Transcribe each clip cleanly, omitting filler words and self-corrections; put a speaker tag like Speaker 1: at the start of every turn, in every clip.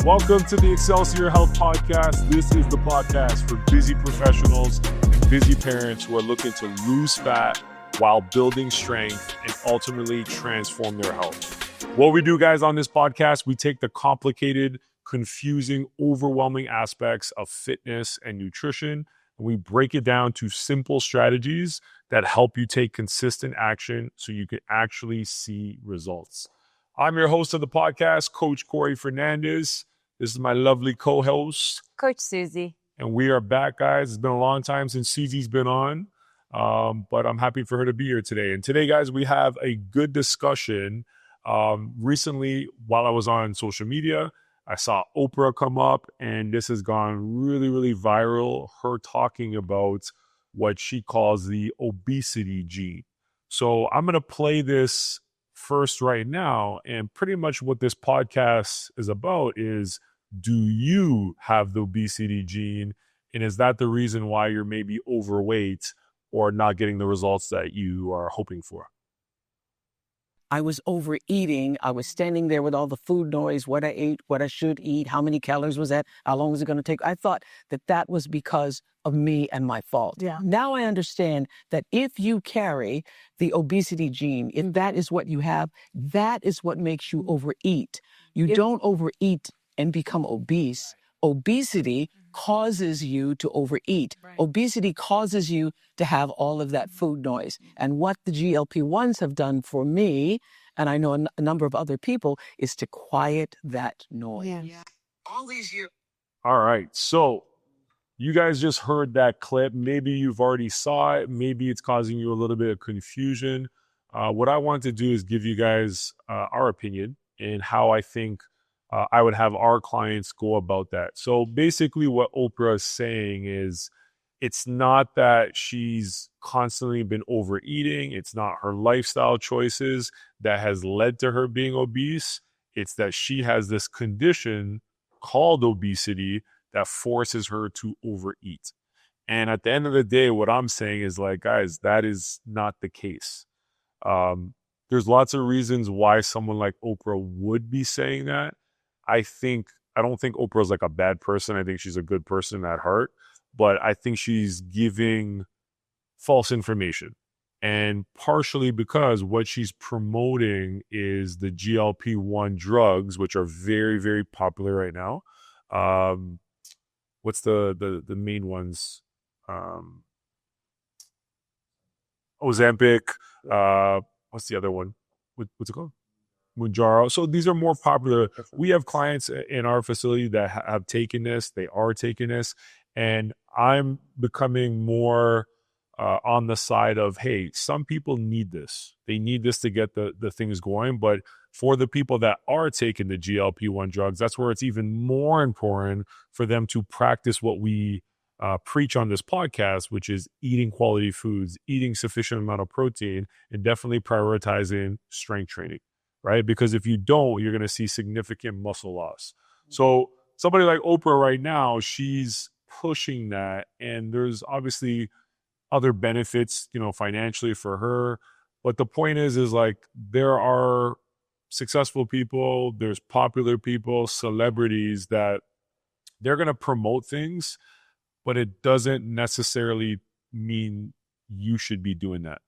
Speaker 1: Welcome to the Excelsior Health Podcast. This is the podcast for busy professionals and busy parents who are looking to lose fat while building strength and ultimately transform their health. What we do, guys, on this podcast, we take the complicated, confusing, overwhelming aspects of fitness and nutrition, and we break it down to simple strategies that help you take consistent action so you can actually see results. I'm your host of the podcast, Coach Corey Fernandez. This is my lovely co-host,
Speaker 2: Coach Susie.
Speaker 1: And we are back, guys. It's been a long time since Susie's been on, but I'm happy for her to be here today. And today, guys, we have a good discussion. Recently, while I was on social media, I saw Oprah come up, and this has gone really, really viral. Her talking about what she calls the obesity gene. So I'm going to play this first right now. And pretty much what this podcast is about is, do you have the obesity gene? And is that the reason why you're maybe overweight or not getting the results that you are hoping for?
Speaker 3: I was overeating. I was standing there with all the food noise, what I ate, what I should eat, how many calories was that, how long was it going to take. I thought that was because of me and my fault.
Speaker 2: Yeah.
Speaker 3: Now I understand that if you carry the obesity gene, if that is what you have, that is what makes you overeat. You don't overeat and become obese. Obesity causes you to overeat.
Speaker 2: Right.
Speaker 3: Obesity causes you to have all of that food noise. And what the GLP-1s have done for me, and I know a number of other people, is to quiet that noise.
Speaker 2: Yeah.
Speaker 3: All these years.
Speaker 1: All right. So you guys just heard that clip. Maybe you've already saw it. Maybe it's causing you a little bit of confusion. What I want to do is give you guys our opinion and how I think I would have our clients go about that. So basically what Oprah is saying is, it's not that she's constantly been overeating. It's not her lifestyle choices that has led to her being obese. It's that she has this condition called obesity that forces her to overeat. And at the end of the day, what I'm saying is, like, guys, that is not the case. There's lots of reasons why someone like Oprah would be saying that. I don't think Oprah's like a bad person. I think she's a good person at heart, but I think she's giving false information. And partially because what she's promoting is the GLP-1 drugs, which are very, very popular right now. What's the main ones? Ozempic. What's the other one? What's it called? Mounjaro. So these are more popular. We have clients in our facility that have taken this. They are taking this. And I'm becoming more on the side of, hey, some people need this. They need this to get the things going. But for the people that are taking the GLP-1 drugs, that's where it's even more important for them to practice what we preach on this podcast, which is eating quality foods, eating sufficient amount of protein, and definitely prioritizing strength training. Right? Because if you don't, you're going to see significant muscle loss. So somebody like Oprah right now, she's pushing that. And there's obviously other benefits, financially for her. But the point is like, there are successful people, there's popular people, celebrities that they're going to promote things, but it doesn't necessarily mean you should be doing that.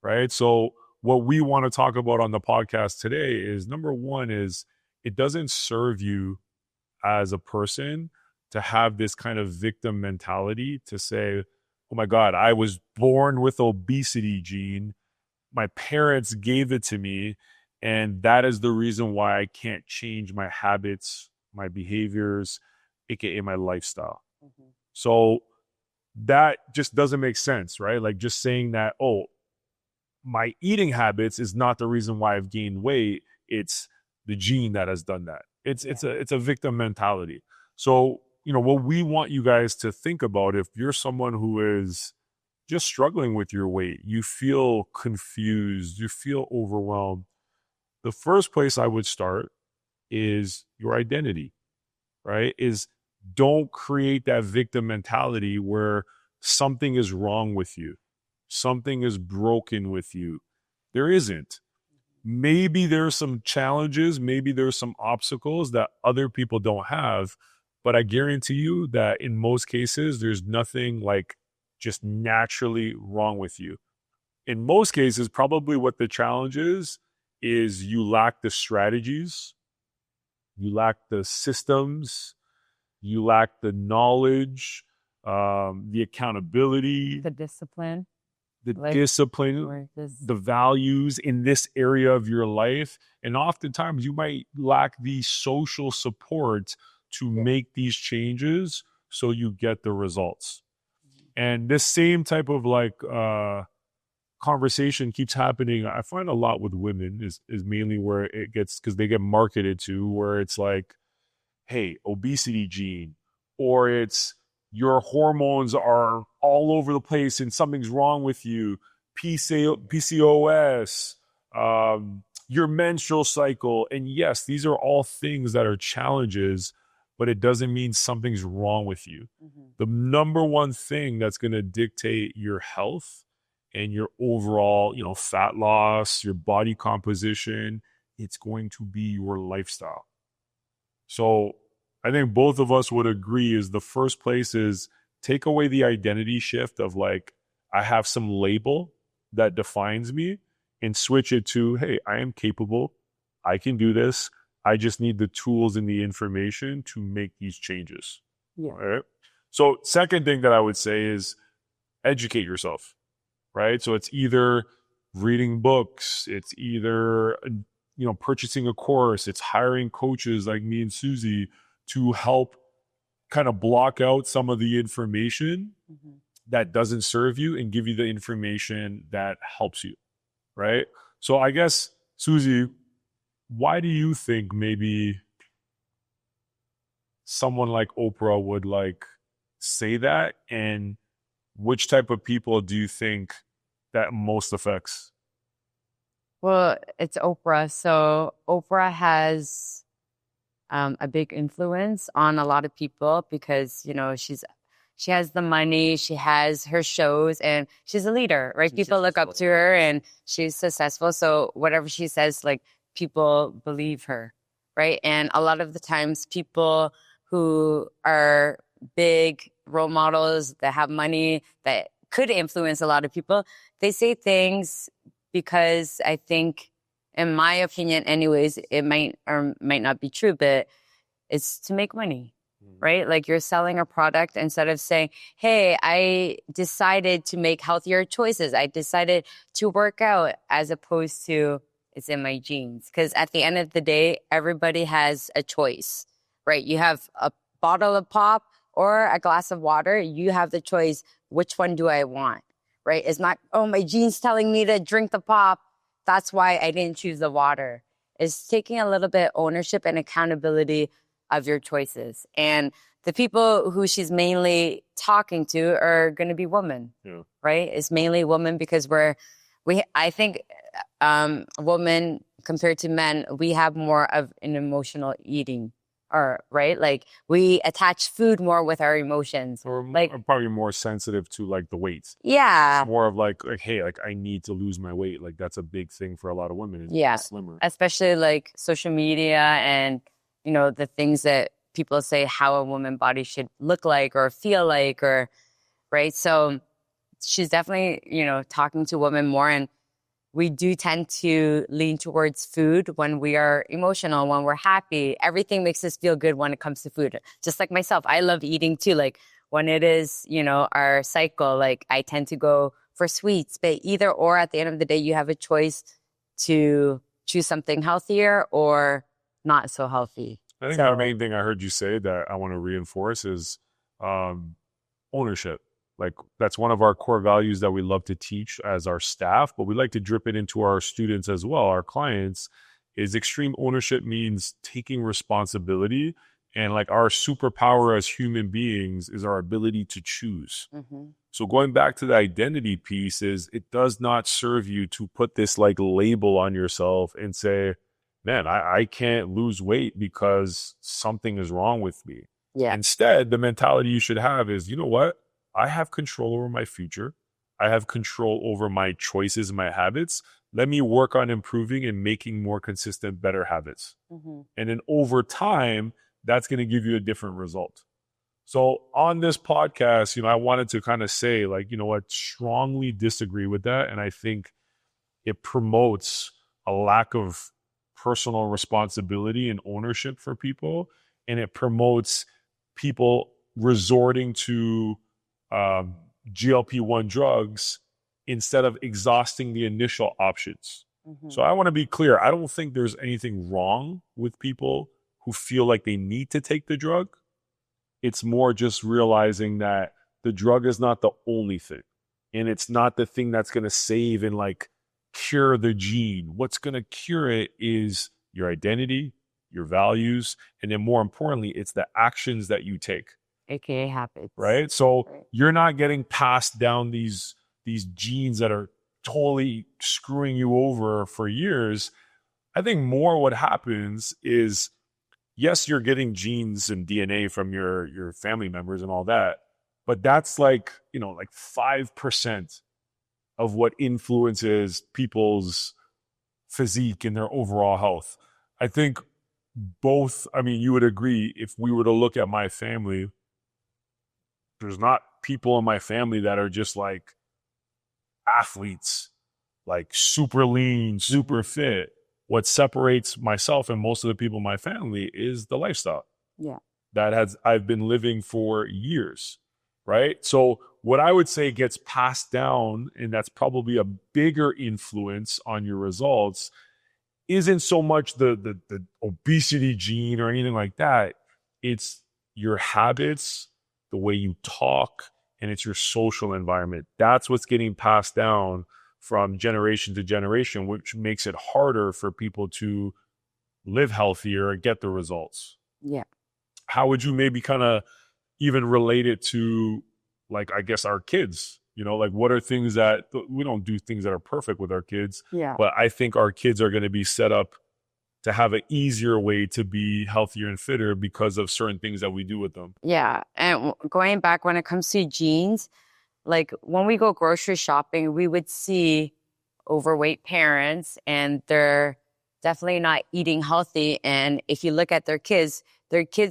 Speaker 1: Right? So what we want to talk about on the podcast today is, number one, is it doesn't serve you as a person to have this kind of victim mentality to say, oh my God, I was born with obesity gene. My parents gave it to me. And that is the reason why I can't change my habits, my behaviors, AKA my lifestyle. Mm-hmm. So that just doesn't make sense, right? Like, just saying that, oh, my eating habits is not the reason why I've gained weight. It's the gene that has done that. It's a victim mentality. So, what we want you guys to think about, if you're someone who is just struggling with your weight, you feel confused, you feel overwhelmed, the first place I would start is your identity, right? Is don't create that victim mentality where something is wrong with you. Something is broken with you. There isn't. maybe there's some challenges, maybe there's some obstacles that other people don't have, but I guarantee you that in most cases, there's nothing like just naturally wrong with you. In most cases, probably what the challenge is you lack the strategies, you lack the systems, you lack the knowledge, the accountability,
Speaker 2: The discipline.
Speaker 1: the
Speaker 2: Like,
Speaker 1: discipline,
Speaker 2: or this,
Speaker 1: the values in this area of your life. And oftentimes you might lack the social support to make these changes so you get the results. And this same type of like conversation keeps happening. I find a lot with women is mainly where it gets, because they get marketed to, where it's like, hey, obesity gene, or it's your hormones are all over the place and something's wrong with you, PCOS, your menstrual cycle. And yes, these are all things that are challenges, but it doesn't mean something's wrong with you. The number one thing that's going to dictate your health and your overall, fat loss, your body composition, it's going to be your lifestyle. So I think both of us would agree is the first place is take away the identity shift of like, I have some label that defines me, and switch it to, hey, I am capable. I can do this. I just need the tools and the information to make these changes.
Speaker 2: Yeah.
Speaker 1: All right. So second thing that I would say is educate yourself, right? So it's either reading books, it's either, purchasing a course, it's hiring coaches like me and Susie to help kind of block out some of the information that doesn't serve you and give you the information that helps you, right? So I guess, Susie, why do you think maybe someone like Oprah would like say that, and which type of people do you think that most affects?
Speaker 2: Well, it's Oprah. So Oprah has a big influence on a lot of people because, she has the money, she has her shows, and she's a leader, right? People look up to her and she's successful. So whatever she says, like, people believe her, right? And a lot of the times people who are big role models that have money that could influence a lot of people, they say things because I think, in my opinion anyways, it might or might not be true, but it's to make money, right? Like, you're selling a product instead of saying, hey, I decided to make healthier choices. I decided to work out, as opposed to it's in my genes. Because at the end of the day, everybody has a choice, right? You have a bottle of pop or a glass of water. You have the choice. Which one do I want, right? It's not, oh, my genes telling me to drink the pop. That's why I didn't choose the water. It's taking a little bit ownership and accountability of your choices. And the people who she's mainly talking to are going to be women, right? It's mainly women because I think women compared to men, we have more of an emotional eating, or right? Like, we attach food more with our emotions.
Speaker 1: Or
Speaker 2: like,
Speaker 1: probably more sensitive to like the weight.
Speaker 2: Yeah.
Speaker 1: More of like, hey, like I need to lose my weight. Like that's a big thing for a lot of women.
Speaker 2: Yeah.
Speaker 1: Slimmer.
Speaker 2: Especially like social media and, the things that people say how a woman body should look like or feel like, or right. So she's definitely, talking to women more, and we do tend to lean towards food when we are emotional, when we're happy. Everything makes us feel good when it comes to food. Just like myself, I love eating too. Like, when it is, our cycle, like, I tend to go for sweets, but either or, at the end of the day, you have a choice to choose something healthier or not so healthy.
Speaker 1: I think the main thing I heard you say that I want to reinforce is ownership. Like, that's one of our core values that we love to teach as our staff, but we like to drip it into our students as well, our clients, is extreme ownership means taking responsibility. And like, our superpower as human beings is our ability to choose. So going back to the identity piece, is it does not serve you to put this like label on yourself and say, man, I can't lose weight because something is wrong with me.
Speaker 2: Yeah.
Speaker 1: Instead, the mentality you should have is, you know what? I have control over my future. I have control over my choices, my habits. let me work on improving and making more consistent, better habits.
Speaker 2: Mm-hmm.
Speaker 1: And then over time, that's going to give you a different result. So on this podcast, I wanted to kind of say, like, you know what, strongly disagree with that. And I think it promotes a lack of personal responsibility and ownership for people. And it promotes people resorting to GLP-1 drugs instead of exhausting the initial options.
Speaker 2: Mm-hmm.
Speaker 1: So I want to be clear. I don't think there's anything wrong with people who feel like they need to take the drug. It's more just realizing that the drug is not the only thing. And it's not the thing that's going to save and like cure the gene. What's going to cure it is your identity, your values, and then more importantly, it's the actions that you take.
Speaker 2: AKA habits.
Speaker 1: Right? So you're not getting passed down these genes that are totally screwing you over for years. I think more what happens is, yes, you're getting genes and DNA from your family members and all that, but that's like 5% of what influences people's physique and their overall health. I think you would agree, if we were to look at my family, there's not people in my family that are just like athletes, like super lean, super fit. What separates myself and most of the people in my family is the lifestyle.
Speaker 2: Yeah.
Speaker 1: I've been living for years, right? So what I would say gets passed down, and that's probably a bigger influence on your results, isn't so much the obesity gene or anything like that. It's your habits, the way you talk, and it's your social environment. That's what's getting passed down from generation to generation, which makes it harder for people to live healthier and get the results.
Speaker 2: Yeah.
Speaker 1: How would you maybe kind of even relate it to, like, I guess our kids? Like, what are things that we don't do things that are perfect with our kids?
Speaker 2: Yeah.
Speaker 1: But I think our kids are going to be set up to have an easier way to be healthier and fitter because of certain things that we do with them.
Speaker 2: Yeah. And going back, when it comes to genes, like when we go grocery shopping, we would see overweight parents and they're definitely not eating healthy. And if you look at their kids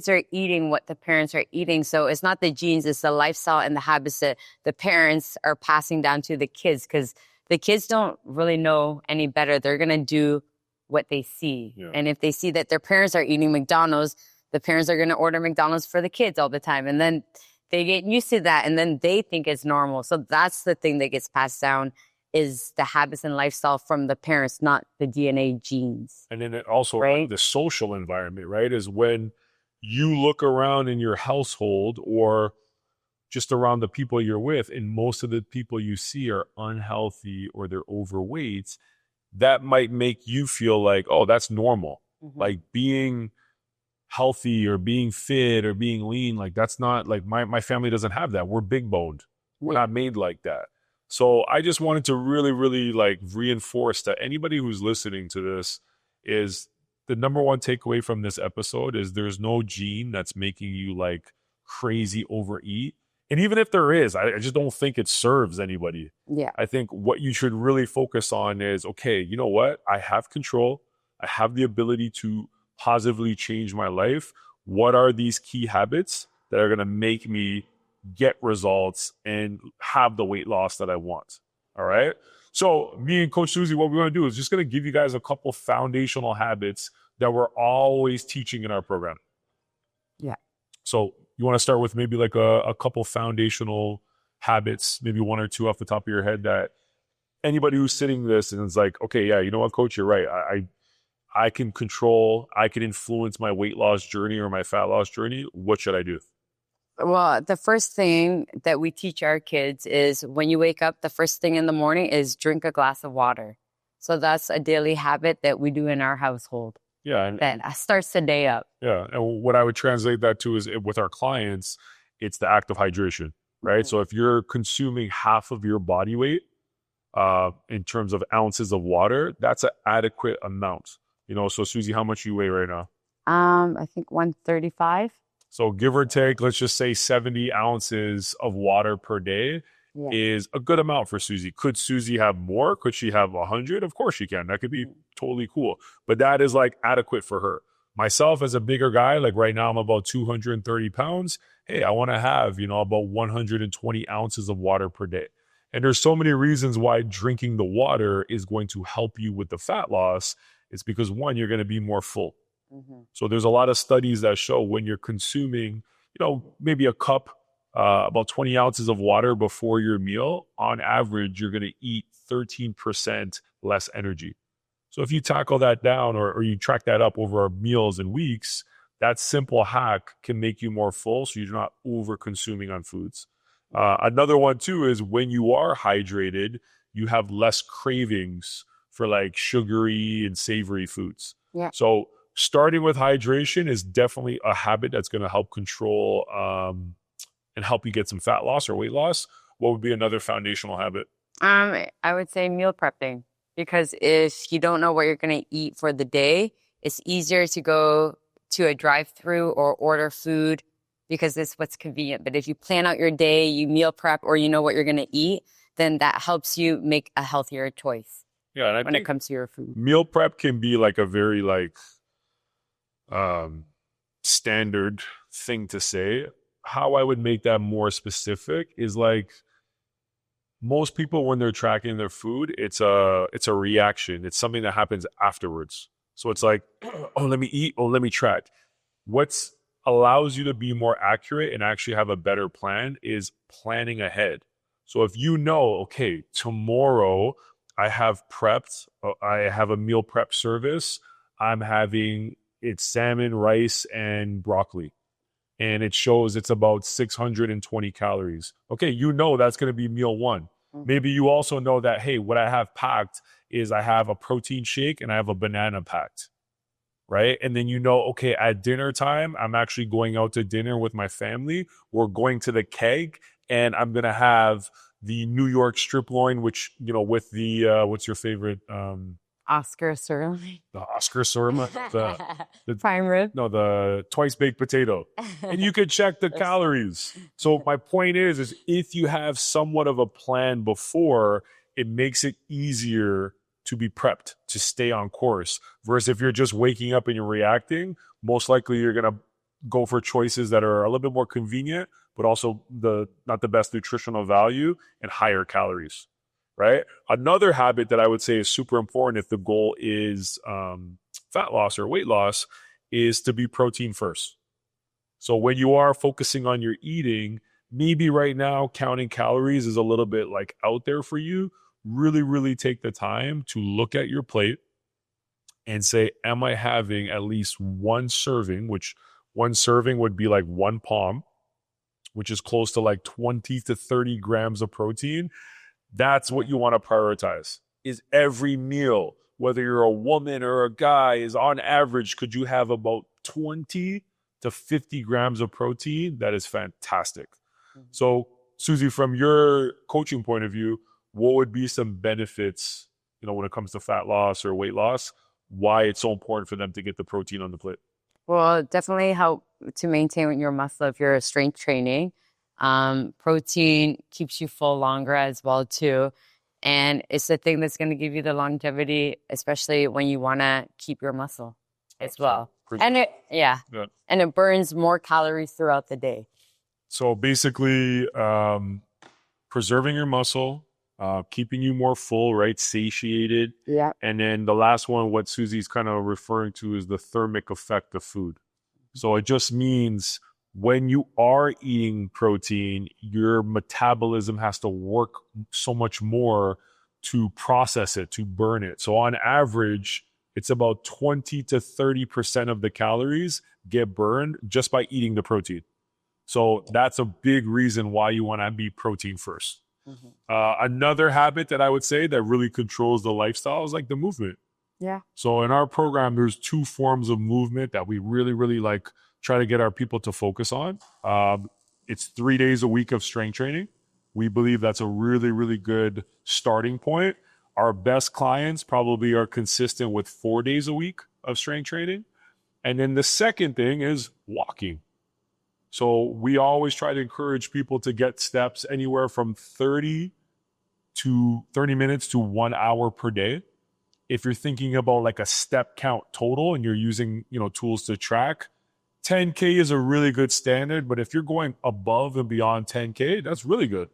Speaker 2: are eating what the parents are eating. So it's not the genes, it's the lifestyle and the habits that the parents are passing down to the kids, because the kids don't really know any better. They're going to do what they see.
Speaker 1: Yeah.
Speaker 2: And if they see that their parents are eating McDonald's, the parents are going to order McDonald's for the kids all the time. And then they get used to that, and then they think it's normal. So that's the thing that gets passed down, is the habits and lifestyle from the parents, not the DNA genes.
Speaker 1: And then it also,
Speaker 2: right?
Speaker 1: The social environment, right, is when you look around in your household or just around the people you're with, and most of the people you see are unhealthy or they're overweight, that might make you feel like, oh, that's normal.
Speaker 2: Mm-hmm.
Speaker 1: Like being healthy or being fit or being lean, like that's not like my family doesn't have that. We're big boned. We're not made like that. So I just wanted to really, really like reinforce that anybody who's listening to this, is the number one takeaway from this episode is there's no gene that's making you like crazy overeat. And even if there is, I just don't think it serves anybody.
Speaker 2: Yeah.
Speaker 1: I think what you should really focus on is, okay, you know what? I have control. I have the ability to positively change my life. What are these key habits that are going to make me get results and have the weight loss that I want? All right. So me and Coach Susie, what we're going to do is just going to give you guys a couple foundational habits that we're always teaching in our program.
Speaker 2: Yeah.
Speaker 1: So you want to start with maybe like a couple foundational habits, maybe one or two off the top of your head, that anybody who's sitting this and is like, okay, yeah, you know what, Coach, you're right. I can control, I can influence my weight loss journey or my fat loss journey. What should I do?
Speaker 2: Well, the first thing that we teach our kids is when you wake up, the first thing in the morning is drink a glass of water. So that's a daily habit that we do in our household.
Speaker 1: Yeah.
Speaker 2: That starts the day up.
Speaker 1: Yeah. And what I would translate that to is, with our clients, it's the act of hydration, right?
Speaker 2: Mm-hmm.
Speaker 1: So if you're consuming half of your body weight in terms of ounces of water, that's an adequate amount. So Susie, how much you weigh right now?
Speaker 2: I think 135.
Speaker 1: So give or take, let's just say 70 ounces of water per day
Speaker 2: Yeah.
Speaker 1: is a good amount for Susie. Could Susie have more? Could she have 100? Of course she can. That could be totally cool. But that is like adequate for her. Myself as a bigger guy, like right now I'm about 230 pounds. Hey, I want to have, about 120 ounces of water per day. And there's so many reasons why drinking the water is going to help you with the fat loss. It's because one, you're going to be more full. So there's a lot of studies that show when you're consuming, maybe a cup, about 20 ounces of water before your meal, on average, you're going to eat 13% less energy. So if you tackle that down or you track that up over meals and weeks, that simple hack can make you more full so you're not over consuming on foods. Another one too is when you are hydrated, you have less cravings for like sugary and savory foods.
Speaker 2: Yeah.
Speaker 1: So starting with hydration is definitely a habit that's going to help control and help you get some fat loss or weight loss. What would be another foundational habit?
Speaker 2: I would say meal prepping, because if you don't know what you're going to eat for the day, it's easier to go to a drive-through or order food because it's what's convenient. But if you plan out your day, you meal prep, or you know what you're going to eat, then that helps you make a healthier choice.
Speaker 1: Yeah, and I
Speaker 2: when
Speaker 1: think
Speaker 2: it comes to your food.
Speaker 1: Meal prep can be like a very standard thing to say. How I would make that more specific is like most people when they're tracking their food, it's a reaction. It's something that happens afterwards. So it's like, oh, let me eat. Oh, let me track. What's allows you to be more accurate and actually have a better plan is planning ahead. So if you know, okay, tomorrow I have prepped, I have a meal prep service. I'm having it's salmon, rice, and broccoli. And it shows it's about 620 calories. Okay, that's going to be meal one. Maybe you also know that, hey, what I have packed is I have a protein shake and I have a banana packed, right? And then okay, at dinner time, I'm actually going out to dinner with my family. We're going to the Keg and I'm going to have the New York strip loin, which, with the, what's your favorite?
Speaker 2: Oscar sirloin.
Speaker 1: The Oscar sirloin. The
Speaker 2: prime rib.
Speaker 1: No, the twice baked potato. And you could check the calories. So my point is if you have somewhat of a plan before, it makes it easier to be prepped, to stay on course. Versus if you're just waking up and you're reacting, most likely you're going to go for choices that are a little bit more convenient, but also not the best nutritional value and higher calories. Right? Another habit that I would say is super important if the goal is fat loss or weight loss is to be protein first. So when you are focusing on your eating, maybe right now counting calories is a little bit like out there for you. Really, really take the time to look at your plate and say, am I having at least one serving, which one serving would be like one palm, which is close to like 20 to 30 grams of protein. That's what you want to prioritize. Is every meal, whether you're a woman or a guy, is on average, could you have about 20 to 50 grams of protein? That is fantastic. So, Susie, from your coaching point of view, what would be some benefits, when it comes to fat loss or weight loss, why it's so important for them to get the protein on the plate?
Speaker 2: Well, definitely help to maintain your muscle if you're strength training. Protein keeps you full longer as well too. And it's the thing that's going to give you the longevity, especially when you want to keep your muscle as well. And it burns more calories throughout the day.
Speaker 1: So basically, preserving your muscle, keeping you more full, right? Satiated.
Speaker 2: Yeah.
Speaker 1: And then the last one, what Susie's kind of referring to is the thermic effect of food. So it just means when you are eating protein, your metabolism has to work so much more to process it, to burn it. So on average, it's about 20 to 30% of the calories get burned just by eating the protein. So that's a big reason why you want to be protein first. Another habit that I would say that really controls the lifestyle is like the movement.
Speaker 2: Yeah.
Speaker 1: So in our program, there's 2 forms of movement that we really, really try to get our people to focus on. It's 3 days a week of strength training. We believe that's a really, really good starting point. Our best clients probably are consistent with 4 days a week of strength training. And then the second thing is walking. So we always try to encourage people to get steps anywhere from 30 minutes to 1 hour per day. If you're thinking about like a step count total and you're using, tools to track, 10K is a really good standard. But if you're going above and beyond 10K, that's really good.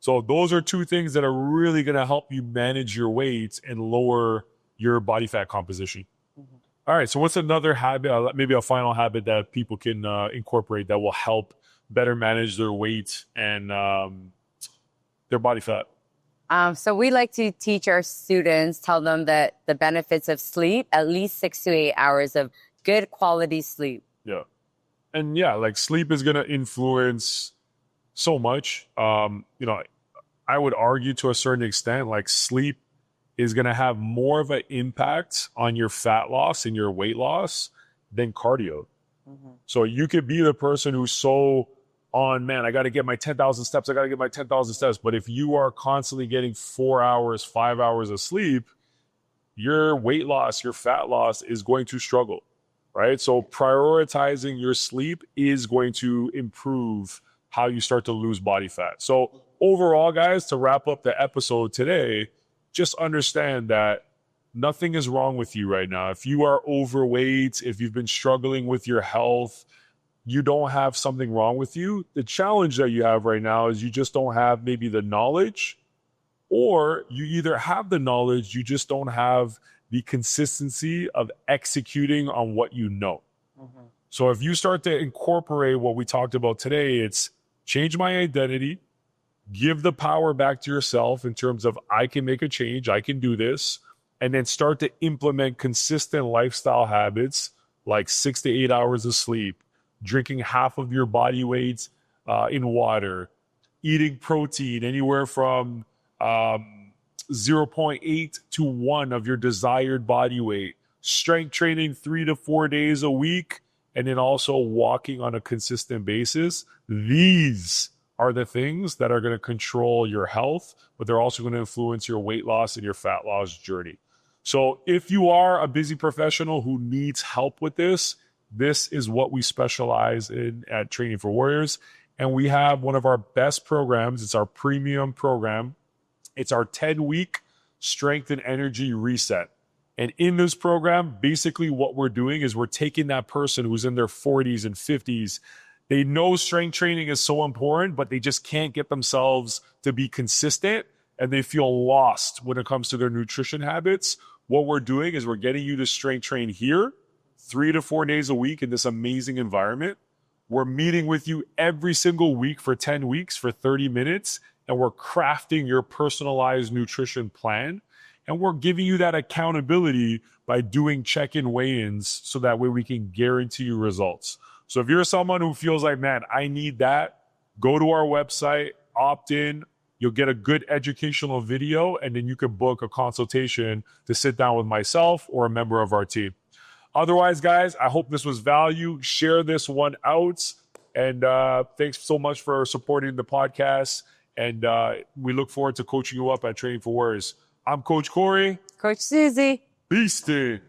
Speaker 1: So those are two things that are really going to help you manage your weight and lower your body fat composition.
Speaker 2: Mhm.
Speaker 1: All right. So what's another habit, maybe a final habit that people can incorporate that will help better manage their weight and their body fat?
Speaker 2: So we like to teach our students, tell them that the benefits of sleep, at least 6 to 8 hours of good quality sleep.
Speaker 1: Yeah. And yeah, like sleep is going to influence so much. I would argue to a certain extent, like sleep is going to have more of an impact on your fat loss and your weight loss than cardio.
Speaker 2: Mm-hmm.
Speaker 1: So you could be the person who's so on, man, I got to get my 10,000 steps. I got to get my 10,000 steps. But if you are constantly getting 4 hours, 5 hours of sleep, your weight loss, your fat loss is going to struggle, right? So prioritizing your sleep is going to improve how you start to lose body fat. So overall, guys, to wrap up the episode today, just understand that nothing is wrong with you right now. If you are overweight, if you've been struggling with your health, you don't have something wrong with you. The challenge that you have right now is you just don't have maybe the knowledge, or you either have the knowledge, you just don't have the consistency of executing on what you know.
Speaker 2: Mm-hmm.
Speaker 1: So if you start to incorporate what we talked about today, it's change my identity, give the power back to yourself in terms of I can make a change, I can do this, and then start to implement consistent lifestyle habits like 6 to 8 hours of sleep, drinking half of your body weight in water, eating protein anywhere from 0.8 to 1 of your desired body weight, strength training 3 to 4 days a week, and then also walking on a consistent basis. These are the things that are going to control your health, but they're also going to influence your weight loss and your fat loss journey. So if you are a busy professional who needs help with this, this is what we specialize in at Training for Warriors. And we have one of our best programs. It's our premium program. It's our 10-week strength and energy reset. And in this program, basically what we're doing is we're taking that person who's in their 40s and 50s. They know strength training is so important, but they just can't get themselves to be consistent, and they feel lost when it comes to their nutrition habits. What we're doing is we're getting you to strength train here 3 to 4 days a week in this amazing environment. We're meeting with you every single week for 10 weeks for 30 minutes, and we're crafting your personalized nutrition plan. And we're giving you that accountability by doing check-in weigh-ins so that way we can guarantee you results. So if you're someone who feels like, man, I need that, go to our website, opt in. You'll get a good educational video, and then you can book a consultation to sit down with myself or a member of our team. Otherwise, guys, I hope this was value. Share this one out. And thanks so much for supporting the podcast. And we look forward to coaching you up at Training for Warriors. I'm Coach Corey.
Speaker 2: Coach Susie.
Speaker 1: Beastie.